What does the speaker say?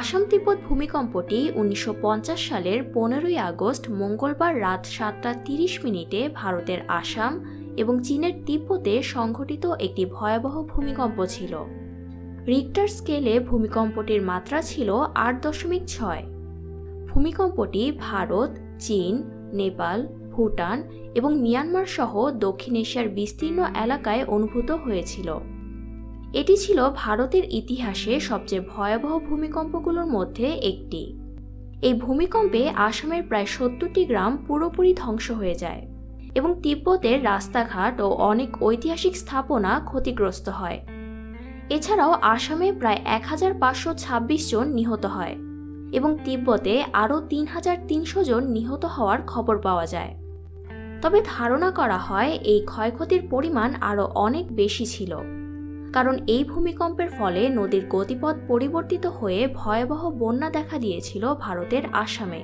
আসাম তিব্বত ভূমিকম্পটি ১৯৫০ সালের ১৫ই আগস্ট মঙ্গলবার রাত ৭টা ৩০ মিনিটে ভারতের আসাম এবং চীনের তিব্বতে সংঘটিত একটি ভয়াবহ ভূমিকম্প ছিল। রিক্টার স্কেলে ভূমিকম্পটির মাত্রা ছিল ৮.৬। ভূমিকম্পটি ভারত, চীন, নেপাল, ভুটান এবং মিয়ানমার সহ দক্ষিণ এশিয়ার বিস্তীর্ণ এলাকায় অনুভূত হয়েছিল। এটি ছিল ভারতের ইতিহাসে সবচেয়ে ভয়াবহ ভূমিকম্পগুলোর মধ্যে একটি। এই ভূমিকম্পে আসামের প্রায় ৭০টি গ্রাম পুরোপুরি ধ্বংস হয়ে যায় এবং তিব্বতের রাস্তাঘাট ও অনেক ঐতিহাসিক স্থাপনা ক্ষতিগ্রস্ত হয়। এছাড়াও আসামে প্রায় ১৫২৬ জন নিহত হয় এবং তিব্বতে আরও ৩৩০০ জন নিহত হওয়ার খবর পাওয়া যায়। তবে ধারণা করা হয় এই ক্ষয়ক্ষতির পরিমাণ আরও অনেক বেশি ছিল, কারণ এই ভূমিকম্পের ফলে নদীর গতিপথ পরিবর্তিত হয়ে ভয়াবহ বন্যা দেখা দিয়েছিল ভারতের আসামে।